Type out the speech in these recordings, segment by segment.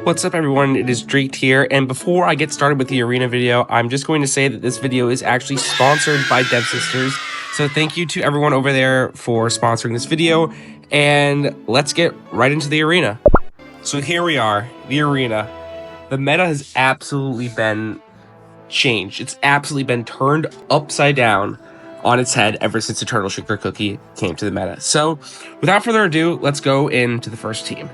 What's up everyone, it is Dreet here, and before I get started with the arena video, I'm just going to say that this video is actually sponsored by Dev Sisters. So thank you to everyone over there for sponsoring this video, and let's get right into the arena. So here we are, the arena. The meta has absolutely been changed. It's absolutely been turned upside down on its head ever since the Turtle Sugar Cookie came to the meta. So without further ado, let's go into the first team.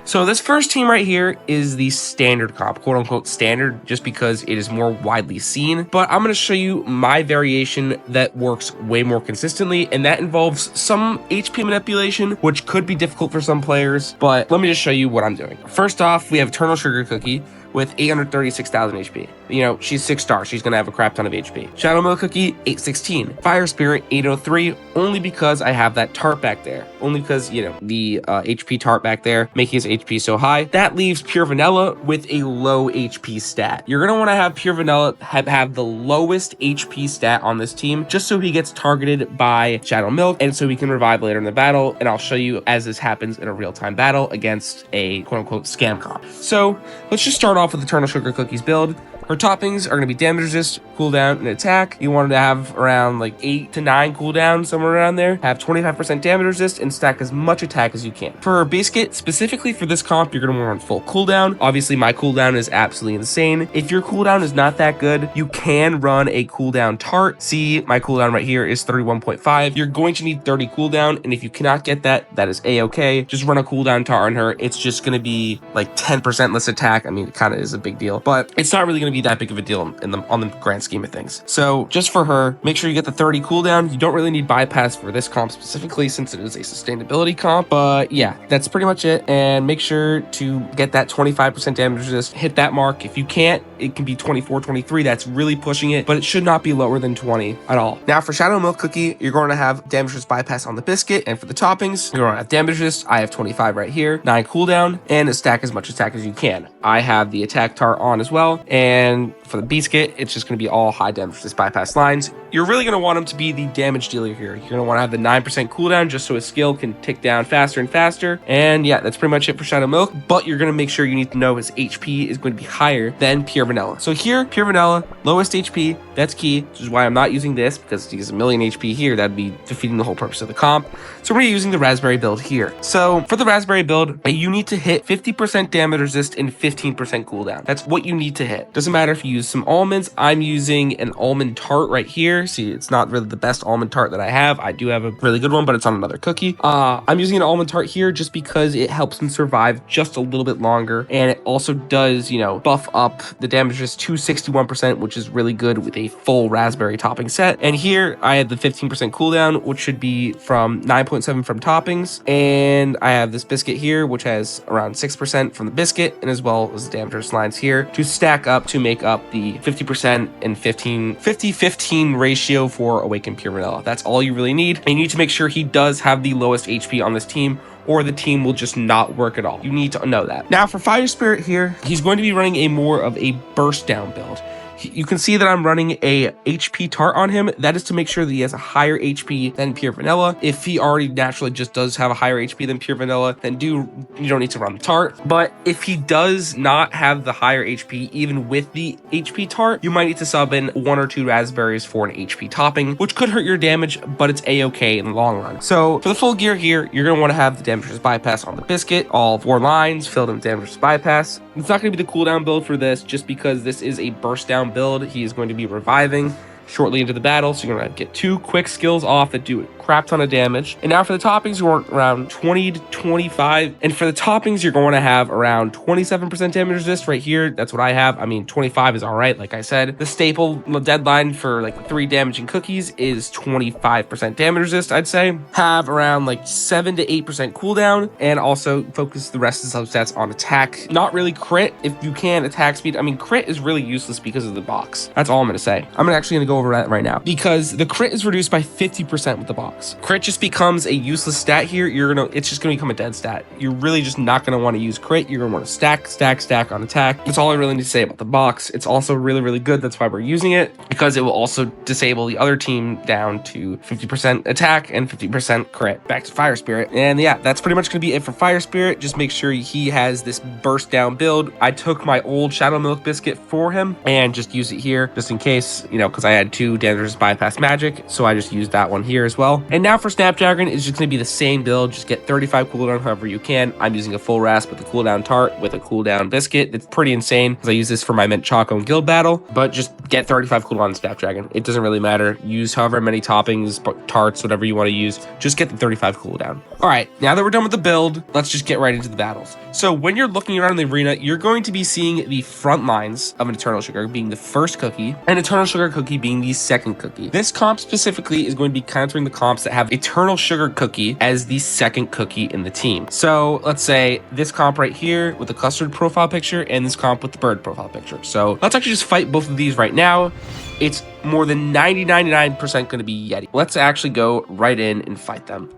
So this first team right here is the standard comp, quote unquote standard, just because it is more widely seen. But I'm going to show you my variation that works way more consistently, and that involves some HP manipulation, which could be difficult for some players. But let me just show you what I'm doing. First off, we have Turtle Sugar Cookie with 836,000 HP. You know, she's 6-star. She's going to have a crap ton of HP. Shadow Milk Cookie, 816. Fire Spirit, 803, only because I have that tart back there. Only because, you know, the HP tart back there, making his HP so high. That leaves Pure Vanilla with a low HP stat. You're going to want to have Pure Vanilla have the lowest HP stat on this team, just so he gets targeted by Shadow Milk, and so he can revive later in the battle. And I'll show you as this happens in a real-time battle against a quote-unquote scam comp. So let's just start off with the Turtle Sugar Cookies build. Her toppings are going to be damage resist, cooldown, and attack. You want to have around like 8 to 9 cooldown, somewhere around there. Have 25% damage resist and stack as much attack as you can. For her base kit, specifically for this comp, you're going to want to run full cooldown. Obviously, my cooldown is absolutely insane. If your cooldown is not that good, you can run a cooldown tart. See, my cooldown right here is 31.5. You're going to need 30 cooldown, and if you cannot get that, that is a-okay. Just run a cooldown tart on her. It's just going to be like 10% less attack. I mean, it kind of is a big deal, but it's not really going to be that big of a deal on the grand scheme of things. So just for her, make sure you get the 30 cooldown. You don't really need bypass for this comp specifically, since it is a sustainability comp, but yeah, that's pretty much it. And make sure to get that 25% damage resist, hit that mark. If you can't, it can be 24, 23. That's really pushing it, but it should not be lower than 20 at all. Now for Shadow Milk Cookie, you're going to have damage resist bypass on the biscuit, and for the toppings, you're going to have damage resist. I have 25 right here, 9 cooldown, and a stack as much attack as you can. I have the attack tart on as well, and for the biscuit, it's just going to be all high damage resist bypass lines. You're really going to want him to be the damage dealer here. You're going to want to have the 9% cooldown just so his skill can tick down faster and faster. And yeah, that's pretty much it for Shadow Milk, but you're going to make sure you need to know his HP is going to be higher than Pure Vanilla. So here, Pure Vanilla, lowest HP, that's key, which is why I'm not using this, because he has a million HP here. That'd be defeating the whole purpose of the comp. So we're using the Raspberry build here. So for the Raspberry build, you need to hit 50% damage resist and 15% cooldown. That's what you need to hit. Doesn't matter if you use some almonds. I'm using an almond tart right here. See, it's not really the best almond tart that I have. I do have a really good one, but it's on another cookie. I'm using an almond tart here just because it helps him survive just a little bit longer, and it also does, you know, buff up the damage resist to 61%, which is really good with a full raspberry topping set. And here I have the 15% cooldown, which should be from 9.7 from toppings, and I have this biscuit here, which has around 6% from the biscuit, and as well as the damage resist lines here to stack up to make up the 50% and 50-15 ratio for Awakened Pure Vanilla. That's all you really need. And you need to make sure he does have the lowest HP on this team, or the team will just not work at all. You need to know that. Now for Fire Spirit here, he's going to be running a more of a burst down build. You can see that I'm running a HP tart on him. That is to make sure that he has a higher HP than Pure Vanilla. If he already naturally just does have a higher HP than Pure Vanilla, then you don't need to run the tart. But if he does not have the higher HP, even with the HP tart, you might need to sub in 1 or 2 raspberries for an HP topping, which could hurt your damage, but it's a-okay in the long run. So for the full gear here, you're going to want to have the damage resist bypass on the biscuit, all 4 lines filled in damage resist bypass. It's not going to be the cooldown build for this, just because this is a burst down build. He is going to be reviving shortly into the battle, so you're gonna get 2 quick skills off that do a crap ton of damage. And now for the toppings, you want around 20 to 25, and for the toppings you're going to have around 27% damage resist right here. That's what I have. I mean, 25 is all right. Like I said, the staple deadline for like 3 damaging cookies is 25% damage resist. I'd say have around like 7 to 8% cooldown, and also focus the rest of the substats on attack. Not really crit if you can. Attack speed, I mean, crit is really useless because of the box. That's all I'm gonna say. I'm actually gonna go over that right now, because the crit is reduced by 50% with the box. box. Crit just becomes a useless stat here. It's just gonna become a dead stat. You're really just not gonna want to use crit. You're gonna want to stack on attack. That's all I really need to say about the box. It's also really, really good. That's why we're using it, because it will also disable the other team down to 50% attack and 50% crit. Back to Fire Spirit. And yeah, that's pretty much gonna be it for Fire Spirit. Just make sure he has this burst down build. I took my old Shadow Milk biscuit for him and just use it here just in case, you know, because I had 2 Damages Bypass magic, so I just used that one here as well. And now for Snapdragon, it's just going to be the same build. Just get 35 cooldown however you can. I'm using a full rasp with a cooldown tart with a cooldown biscuit. It's pretty insane because I use this for my Mint Choco and Guild Battle, but just get 35 cooldown on Snapdragon. It doesn't really matter. Use however many toppings, tarts, whatever you want to use. Just get the 35 cooldown. All right, now that we're done with the build, let's just get right into the battles. So when you're looking around in the arena, you're going to be seeing the front lines of an Eternal Sugar being the first cookie and Eternal Sugar Cookie being the second cookie. This comp specifically is going to be countering the comps that have Eternal Sugar Cookie as the second cookie in the team. So let's say this comp right here with the clustered profile picture and this comp with the bird profile picture. So let's actually just fight both of these right now. It's more than 99% going to be Yeti. Let's actually go right in and fight them.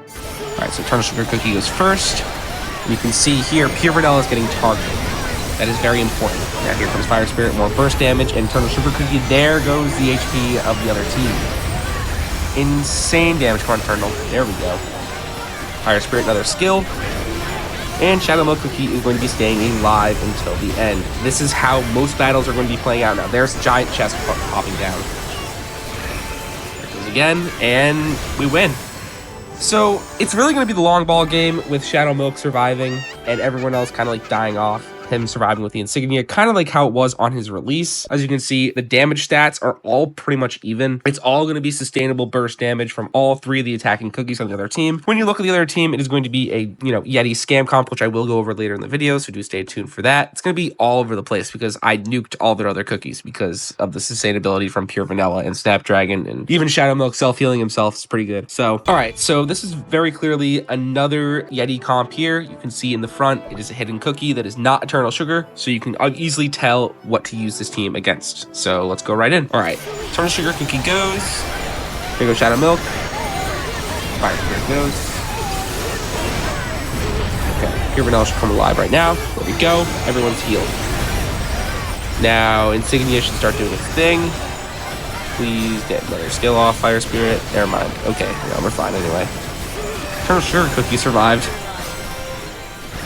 All right, so Eternal Sugar Cookie goes first. You can see here, Pure Vanilla is getting targeted. That is very important. Now here comes Fire Spirit, more burst damage, and Eternal Sugar Cookie. There goes the HP of the other team. Insane damage. Come on, Eternal. There we go. Fire Spirit, another skill. And Shadow Milk Cookie is going to be staying alive until the end. This is how most battles are going to be playing out now. There's a giant chest popping down. There it goes again, and we win. So it's really going to be the long ball game with Shadow Milk surviving and everyone else kind of like dying off. Him surviving with the insignia, kind of like how it was on his release. As you can see, the damage stats are all pretty much even. It's all going to be sustainable burst damage from all 3 of the attacking cookies on the other team. When you look at the other team, it is going to be a, Yeti scam comp, which I will go over later in the video, so do stay tuned for that. It's going to be all over the place because I nuked all their other cookies because of the sustainability from Pure Vanilla and Snapdragon, and even Shadow Milk self-healing himself is pretty good. So, all right, so this is very clearly another Yeti comp here. You can see in the front, it is a hidden cookie that is not Eternal Sugar, so you can easily tell what to use this team against. So let's go right in. All right, Eternal Sugar Cookie goes. Here goes Shadow Milk. Fire Spirit goes. Okay, Pure Vanilla should come alive right now. There we go. Everyone's healed. Now Insignia should start doing its thing. Please get another skill off. Fire Spirit. Never mind. Okay, yeah, we're fine anyway. Eternal Sugar Cookie survived.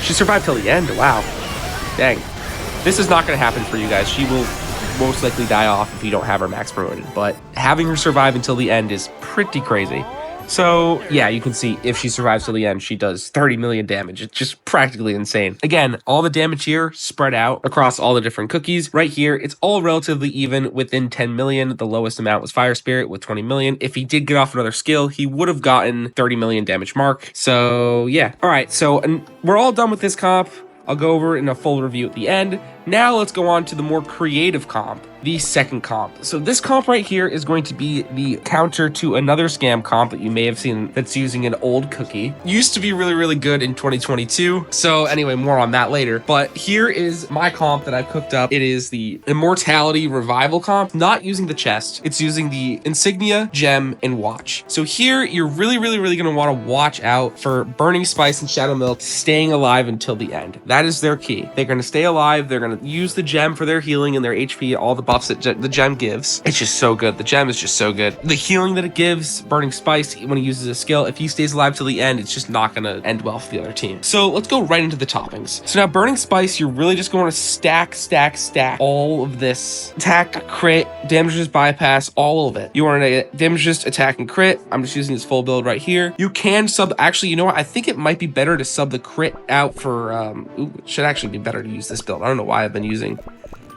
She survived till the end. Wow. Dang. This is not going to happen for you guys. She will most likely die off if you don't have her max promoted, but having her survive until the end is pretty crazy. So yeah, you can see if she survives till the end, she does 30 million damage. It's just practically insane. Again, all the damage here spread out across all the different cookies. Right here, it's all relatively even within 10 million. The lowest amount was Fire Spirit with 20 million. If he did get off another skill, he would have gotten 30 million damage mark. So yeah. All right, so we're all done with this comp. I'll go over in a full review at the end. Now let's go on to the more creative comp, the second comp. So this comp right here is going to be the counter to another scam comp that you may have seen that's using an old cookie. Used to be really, really good in 2022. So anyway, more on that later. But here is my comp that I've cooked up. It is the Immortality Revival comp, not using the chest. It's using the Insignia, Gem, and Watch. So here, you're really, really, really going to want to watch out for Burning Spice and Shadow Milk staying alive until the end. That is their key. They're going to stay alive. They're going to use the gem for their healing and their HP, all the buffs that the gem gives. It's just so good. The gem is just so good. The healing that it gives, Burning Spice, when he uses a skill, if he stays alive till the end, it's just not going to end well for the other team. So let's go right into the toppings. So now Burning Spice, you're really just going to stack all of this. Attack, crit, damage resist, bypass, all of it. You want to get damage resist, attack, and crit. I'm just using this full build right here. You can sub, actually, you know what? I think it might be better to sub the crit out for, it should actually be better to use this build. I don't know why I've been using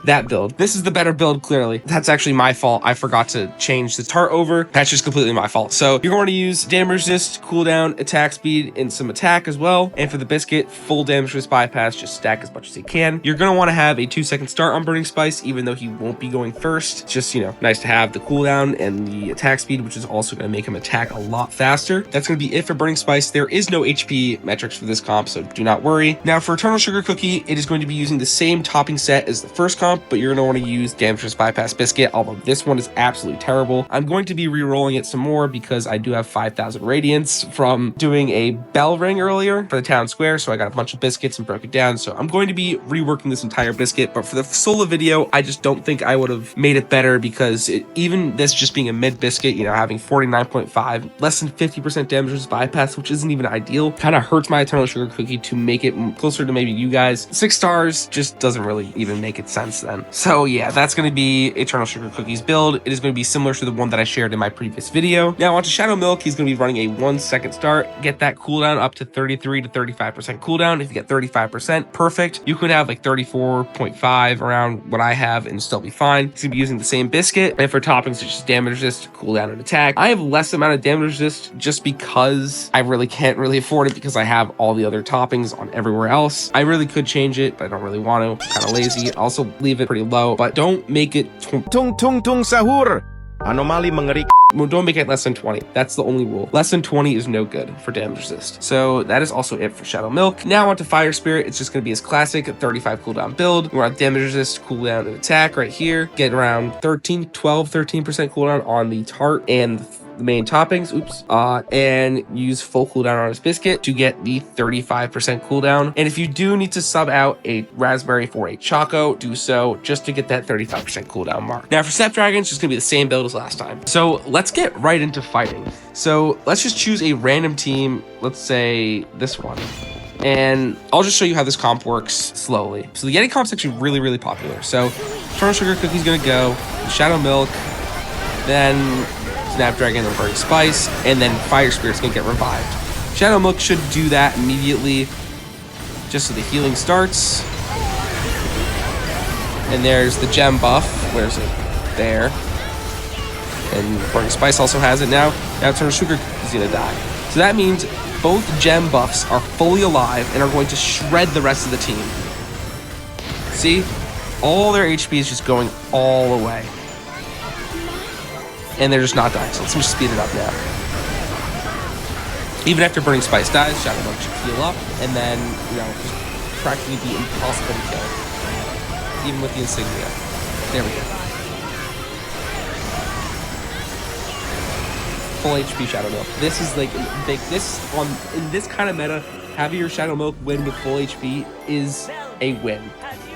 that build. This is the better build, clearly. That's actually my fault. I forgot to change the tart over. That's just completely my fault. So you're going to use damage resist, cooldown, attack speed, and some attack as well. And for the biscuit, full damage resist bypass, just stack as much as you can. You're going to want to have a 2-second start on Burning Spice, even though he won't be going first. It's just, nice to have the cooldown and the attack speed, which is also going to make him attack a lot faster. That's going to be it for Burning Spice. There is no HP metrics for this comp, so do not worry. Now for Eternal Sugar Cookie, it is going to be using the same topping set as the first comp. comp, but you're going to want to use Damage Resist Bypass Biscuit, although this one is absolutely terrible. I'm going to be re-rolling it some more because I do have 5,000 Radiance from doing a bell ring earlier for the town square, so I got a bunch of biscuits and broke it down. So I'm going to be reworking this entire biscuit, but for the solo video, I just don't think I would have made it better because even this just being a mid biscuit, you know, having 49.5, less than 50% damage resist bypass, which isn't even ideal, kind of hurts my Eternal Sugar Cookie to make it closer to maybe you guys. 6 stars just doesn't really even make it sense then. So yeah, that's going to be Eternal Sugar Cookie's build. It is going to be similar to the one that I shared in my previous video. Now onto Shadow Milk, he's going to be running a 1-second start, get that cooldown up to 33 to 35% cooldown. If you get 35%, perfect. You could have like 34.5 around what I have and still be fine. He's going to be using the same biscuit, and for toppings, it's just damage resist, cooldown, and attack. I have less amount of damage resist just because I really can't afford it because I have all the other toppings on everywhere else. I really could change it, but I don't really want to. Kind of lazy. Also leave it pretty low, but don't make it tung tung tung sahur. Anomali mengerikan. Don't make it less than 20. That's the only rule. Less than 20 is no good for damage resist. So that is also it for Shadow Milk. Now onto Fire Spirit. It's just going to be his classic 35 cooldown build. We're on damage resist, cooldown, and attack right here. Get around 13% cooldown on the tart and the main toppings, and use full cooldown on his biscuit to get the 35% cooldown. And if you do need to sub out a raspberry for a choco, do so just to get that 35% cooldown mark. Now for Snapdragon, it's just gonna be the same build as last time. So let's get right into fighting. So let's just choose a random team. Let's say this one. And I'll just show you how this comp works slowly. So the Yeti comp's actually really popular. So Eternal Sugar Cookie's gonna go, Shadow Milk, then Snapdragon and Burning Spice, and then Fire Spirit's gonna get revived. Shadow Milk should do that immediately, just so the healing starts. And there's the gem buff. Where's it? There. And Burning Spice also has it now. Now Eternal Sugar is gonna die. So that means both gem buffs are fully alive and are going to shred the rest of the team. See? All their HP is just going all away. And they're just not dying, so let's just speed it up now. Even after Burning Spice dies, Shadow Milk should heal up, and then, you know, just practically be impossible to kill. Even with the insignia. There we go. Full HP Shadow Milk. This is like big. In this kind of meta, having your Shadow Milk win with full HP is a win,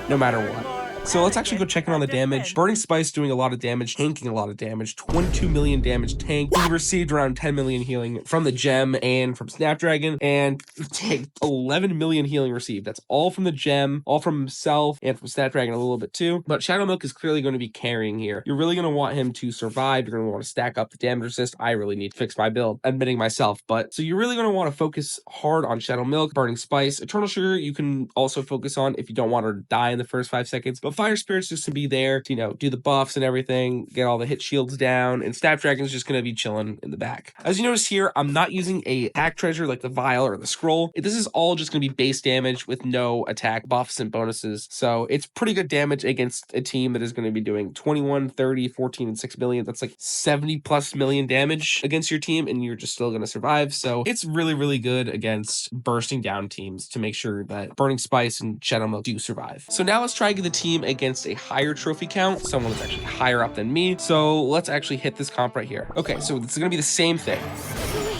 no matter what. So let's actually go check in on the damage. Burning Spice doing a lot of damage, tanking a lot of damage, 22 million damage tanked. He received around 10 million healing from the gem and from Snapdragon, and tanked 11 million healing received. That's all from the gem, all from himself, and from Snapdragon a little bit too. But Shadow Milk is clearly going to be carrying here. You're really going to want him to survive. You're going to want to stack up the damage resist. I really need to fix my build, admitting myself. But so you're really going to want to focus hard on Shadow Milk, Burning Spice. Eternal Sugar you can also focus on if you don't want her to die in the first 5 seconds. But Fire Spirit's just to be there to, you know, do the buffs and everything, get all the hit shields down, and Snapdragon's just going to be chilling in the back. As you notice here, I'm not using a attack treasure like the vial or the scroll. This is all just going to be base damage with no attack buffs and bonuses. So it's pretty good damage against a team that is going to be doing 21, 30, 14, and 6 million. That's like 70+ million damage against your team, and you're just still going to survive. So it's really good against bursting down teams to make sure that Burning Spice and Shadow Milk do survive. So now let's try to get the team against a higher trophy count, someone that's actually higher up than me. So let's actually hit this comp right here. Okay, so this is gonna be the same thing.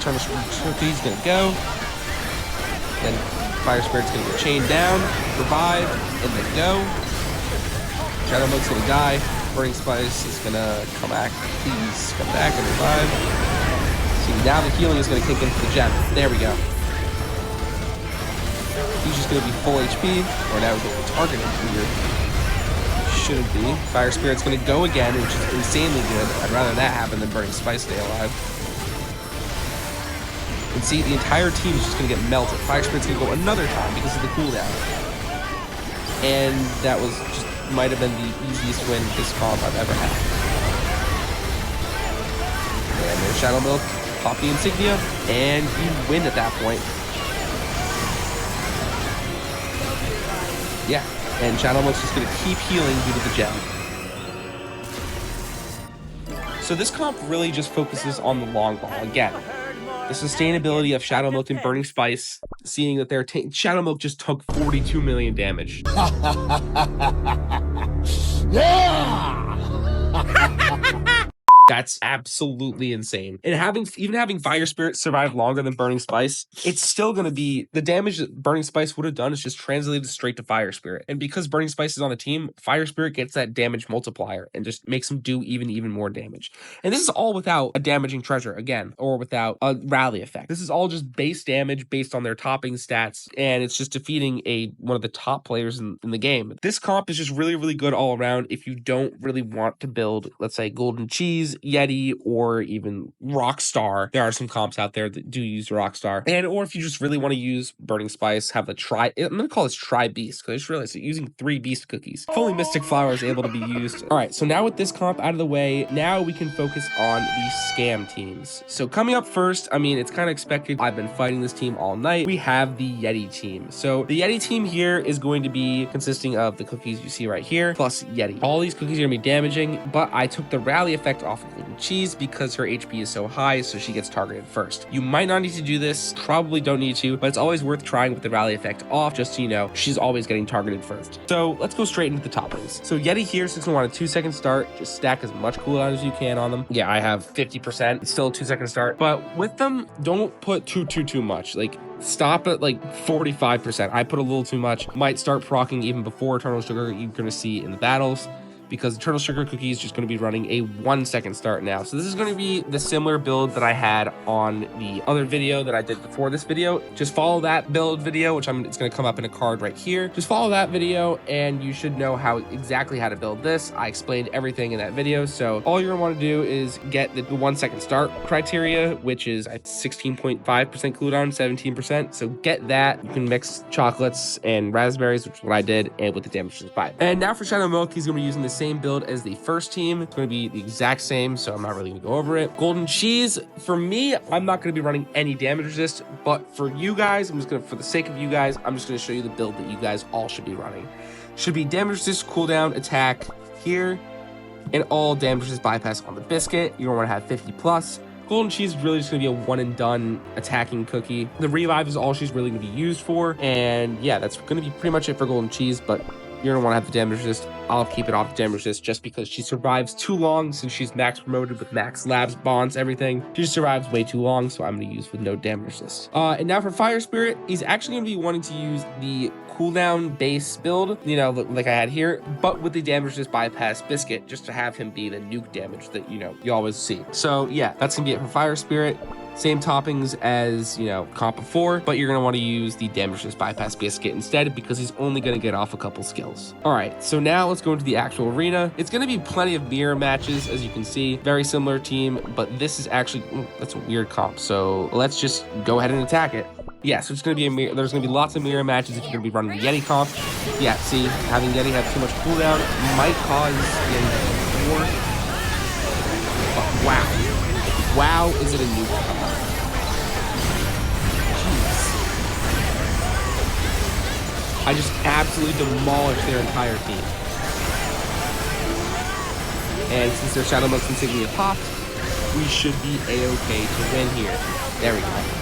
Eternal Cookie's gonna go, then Fire Spirit's gonna get chained down, revive, and then go. Shadow Milk's gonna die. Burning Spice is gonna come back. Please come back and revive. See, now the healing is gonna kick in for the gem. There we go. He's just gonna be full HP, or now we're getting targeted here. Shouldn't be. Fire Spirit's gonna go again, which is insanely good. I'd rather that happen than Burning Spice stay alive. And see, the entire team is just gonna get melted. Fire Spirit's gonna go another time because of the cooldown. And that was just, might have been the easiest win this comp I've ever had. And there's Shadow Milk, pop the insignia, and you win at that point. Yeah. And Shadow Milk's just going to keep healing due to the gem. So this comp really just focuses on the long ball. Again, The sustainability of Shadow Milk and Burning Spice, seeing that their Shadow Milk just took 42 million damage. That's absolutely insane. And even having Fire Spirit survive longer than Burning Spice, it's still going to be the damage that Burning Spice would have done is just translated straight to Fire Spirit. And because Burning Spice is on the team, Fire Spirit gets that damage multiplier and just makes him do even more damage. And this is all without a damaging treasure again, or without a rally effect. This is all just base damage based on their topping stats, and it's just defeating one of the top players in the game. This comp is just really good all around if you don't really want to build, let's say, Golden Cheese, Yeti, or even Rockstar. There are some comps out there that do use Rockstar. Or if you just really want to use Burning Spice, have the I'm going to call this Tri Beast, because I just realized that using 3 Beast cookies. If only Mystic Flower is able to be used. All right, so now with this comp out of the way, now we can focus on the scam teams. So coming up first, I mean, it's kind of expected. I've been fighting this team all night. We have the Yeti team. So the Yeti team here is going to be consisting of the cookies you see right here, plus Yeti. All these cookies are going to be damaging, but I took the rally effect off of Golden Cheese because her HP is so high, so she gets targeted first. You might not need to do this, probably don't need to, but it's always worth trying with the rally effect off, just so you know, she's always getting targeted first. So let's go straight into the toppings. So Yeti here, since we want a 2-second start, just stack as much cooldown as you can on them. Yeah, I have 50%. It's still a 2-second start, but with them, don't put too much. Like, stop at like 45%. I put a little too much. Might start proccing even before Eternal Sugar you're going to see in the battles, because Eternal Sugar Cookie is just going to be running a 1-second start now. So this is going to be the similar build that I had on the other video that I did before this video. Just follow that build video, which it's going to come up in a card right here. Just follow that video and you should know exactly how to build this. I explained everything in that video. So all you're going to want to do is get the 1-second start criteria, which is 16.5% cooldown, 17%. So get that. You can mix chocolates and raspberries, which is what I did, and with the damage to 5. And now for Shadow Milk, he's going to be using the same build as the first team. It's going to be the exact same, so I'm not really going to go over it. Golden Cheese, for me, I'm not going to be running any damage resist, but for you guys, for the sake of you guys, I'm just going to show you the build that you guys all should be running. Should be damage resist, cooldown, attack here, and all damage resist bypass on the biscuit. You're going to want to have 50 plus. Golden Cheese is really just going to be a one and done attacking cookie. The revive is all she's really going to be used for, and yeah, that's going to be pretty much it for Golden Cheese, but you're going to want to have the damage resist. I'll keep it off the damage resist just because she survives too long since she's max promoted with max labs, bonds, everything. She just survives way too long, so I'm going to use with no damage resist. And now for Fire Spirit, he's actually going to be wanting to use the cooldown base build, you know, like I had here, but with the damage resist bypass biscuit, just to have him be the nuke damage that, you know, you always see. So yeah, that's going to be it for Fire Spirit. Same toppings as, you know, comp before, but you're going to want to use the damage resist bypass biscuit instead because he's only going to get off a couple skills. All right, so now let's go into the actual arena. It's going to be plenty of mirror matches, as you can see. Very similar team, but this is actually, that's a weird comp. So let's just go ahead and attack it. Yeah, so it's going to be there's going to be lots of mirror matches if you're going to be running the Yeti comp. Yeah, see, having Yeti have too much cooldown might cause Yeti to be more. But wow. Wow, is it a new comp? Jeez. I just absolutely demolished their entire team. And since their Shadow Milk's insignia popped, we should be a-okay to win here. There we go.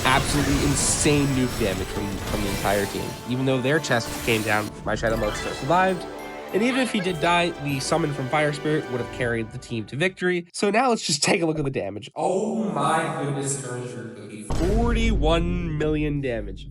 Absolutely insane nuke damage from the entire team. Even though their chest came down, my Shadow Milk still survived. And even if he did die, the summon from Fire Spirit would have carried the team to victory. So now let's just take a look at the damage. Oh my goodness, Eternal Sugar Cookie. 41 million damage.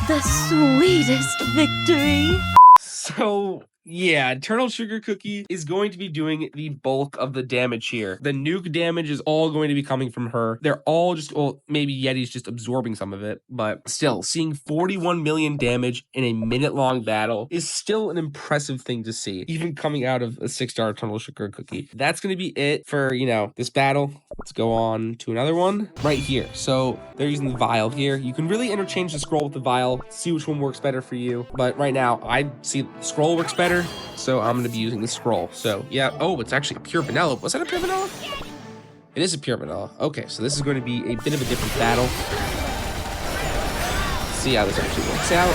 The sweetest victory. So yeah, Eternal Sugar Cookie is going to be doing the bulk of the damage here. The nuke damage is all going to be coming from her. They're all just, well, maybe Yeti's just absorbing some of it, but still, seeing 41 million damage in a minute-long battle is still an impressive thing to see, even coming out of a 6-star Eternal Sugar Cookie. That's going to be it for, you know, this battle. Let's go on to another one right here. So they're using the vial here. You can really interchange the scroll with the vial, see which one works better for you. But right now, I see the scroll works better, so I'm going to be using the scroll. So yeah, oh, it's actually pure vanilla. Was that a pure vanilla? It is a pure vanilla. Okay, so this is going to be a bit of a different battle. Let's see how this actually works out.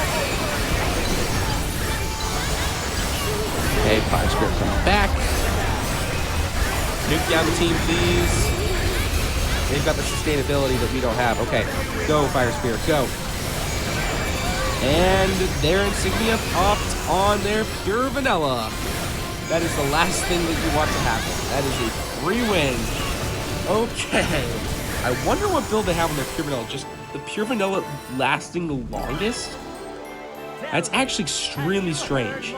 Okay, Fire Spirit coming back. Nuke down the team, please. They've got the sustainability that we don't have. Okay, go, Fire Spirit, go. And their insignia popped on their pure vanilla. That is the last thing that you want to happen. That is a free win. Okay. I wonder what build they have on their pure vanilla. Just the pure vanilla lasting the longest? That's actually extremely strange.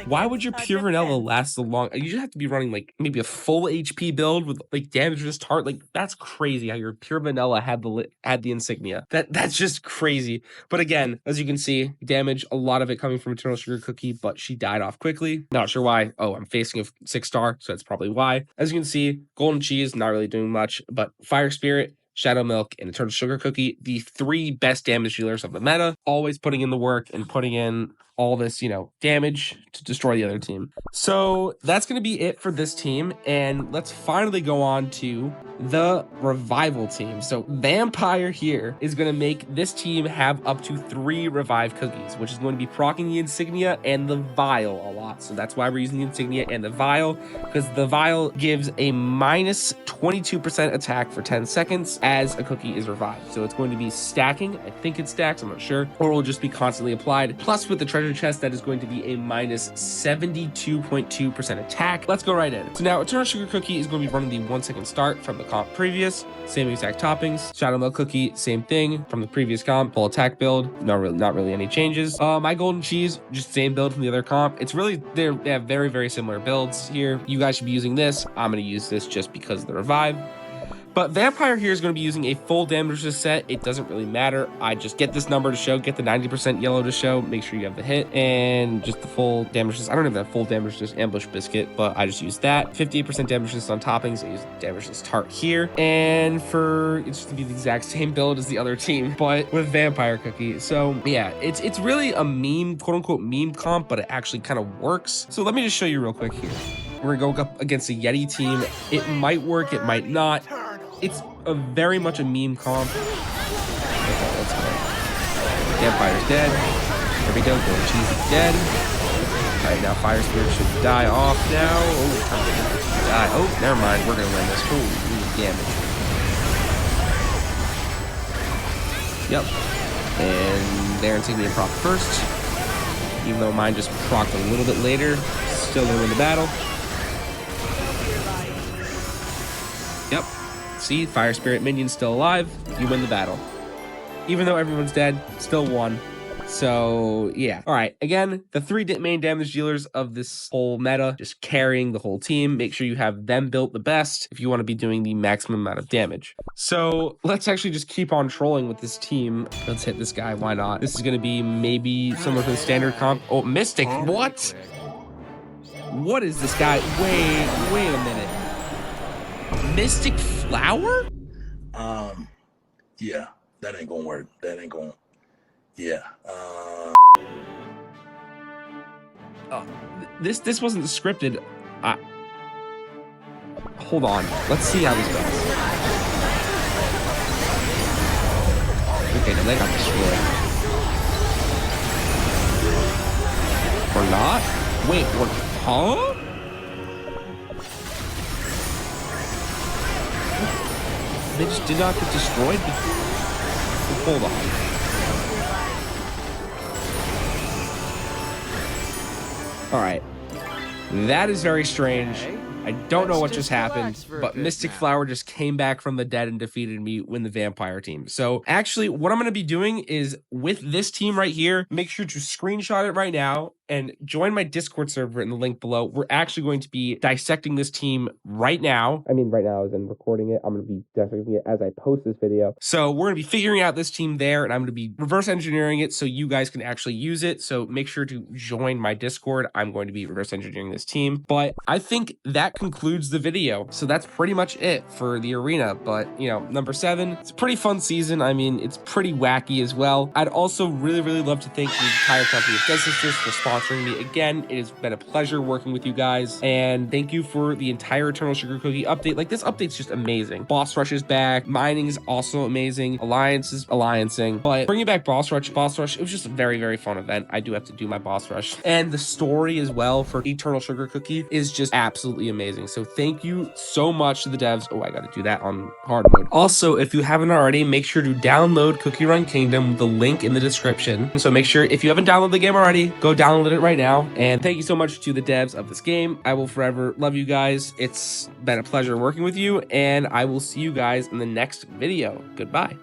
Why would your pure vanilla last so long? You just have to be running like maybe a full HP build with like damage resist heart. Like that's crazy how your pure vanilla had the insignia. That's just crazy. But again, as you can see, damage, a lot of it coming from Eternal Sugar Cookie, but she died off quickly. Not sure why. Oh, I'm facing a 6-star, so that's probably why. As you can see, Golden Cheese not really doing much, but Fire Spirit, Shadow Milk, and Eternal Sugar Cookie, the 3 best damage dealers of the meta, always putting in the work and putting in all this, you know, damage to destroy the other team. So that's going to be it for this team. And let's finally go on to the revival team. So Vampire here is going to make this team have up to 3 revive cookies, which is going to be proccing the insignia and the vial a lot. So that's why we're using the insignia and the vial, because the vial gives a minus 22% attack for 10 seconds as a cookie is revived. So it's going to be stacking. I think it stacks, I'm not sure, or it will just be constantly applied. Plus with the treasure chest, that is going to be a minus 72.2% attack. Let's go right in. So now Eternal Sugar Cookie is going to be running the 1 second start from the comp previous, same exact toppings. Shadow Milk Cookie, same thing from the previous comp, full attack build, not really any changes. My Golden Cheese, just same build from the other comp. It's really, they have very, very similar builds here. You guys should be using this. I'm going to use this just because of the revive. But Vampire here is going to be using a full damage resist set. It doesn't really matter. I just get this number to show, get the 90% yellow to show, make sure you have the hit, and just the full damage resist. I don't have that full damage resist ambush biscuit, but I just use that. 58% damage resist on toppings. I use damage resist tart here. And for, it's just to be the exact same build as the other team, but with Vampire Cookie. So yeah, it's really a meme, quote unquote meme comp, but it actually kind of works. So let me just show you real quick here. We're gonna go up against a Yeti team. It might work, it might not. It's very much a meme comp. Okay, let's go. Vampire's dead. There we go. Golden Cheese is dead. Alright, now Fire Spirit should die off now. Oh, die. Oh, never mind. We're gonna win this. Holy damage. Yep. And their insignia proc first. Even though mine just procced a little bit later. Still gonna win the battle. Yep. See, Fire Spirit minion's still alive. You win the battle. Even though everyone's dead, still won. So, yeah. All right. Again, the 3 main damage dealers of this whole meta, just carrying the whole team. Make sure you have them built the best if you want to be doing the maximum amount of damage. So, let's actually just keep on trolling with this team. Let's hit this guy. Why not? This is going to be maybe similar to the standard comp. Oh, Mystic. What? What is this guy? Wait a minute. Mystic Flower? Yeah, that ain't gonna work. That ain't gonna, yeah. Oh, this wasn't scripted. Hold on. Let's see how this goes. Okay, now they got destroyed. Or not? Wait, huh? They just did not get destroyed? Hold on. Alright. That is very strange. I don't know what just happened, but Mystic Flower just came back from the dead and defeated me when the Vampire team. So actually, what I'm going to be doing is with this team right here, make sure to screenshot it right now and join my Discord server in the link below. We're actually going to be dissecting this team right now. I mean, right now as in recording it. I'm going to be dissecting it as I post this video. So we're going to be figuring out this team there, and I'm going to be reverse engineering it so you guys can actually use it. So make sure to join my Discord. I'm going to be reverse engineering this team. But I think that concludes the video. So that's pretty much it for the arena. But, you know, number 7, it's a pretty fun season. I mean, it's pretty wacky as well. I'd also really love to thank the entire company of Dead Sisters for sponsoring me again. It has been a pleasure working with you guys, and thank you for the entire Eternal Sugar Cookie update. Like, this update's just amazing. Boss Rush is back. Mining is also amazing. Alliance is alliancing, but bringing back Boss Rush, it was just a very fun event. I do have to do my Boss Rush, and the story as well for Eternal Sugar Cookie is just absolutely amazing. amazing. So thank you so much to the devs. Oh, I got to do that on hard mode. Also, if you haven't already, make sure to download Cookie Run Kingdom, the link in the description. So make sure, if you haven't downloaded the game already, go download it right now. And thank you so much to the devs of this game. I will forever love you guys. It's been a pleasure working with you, and I will see you guys in the next video. Goodbye.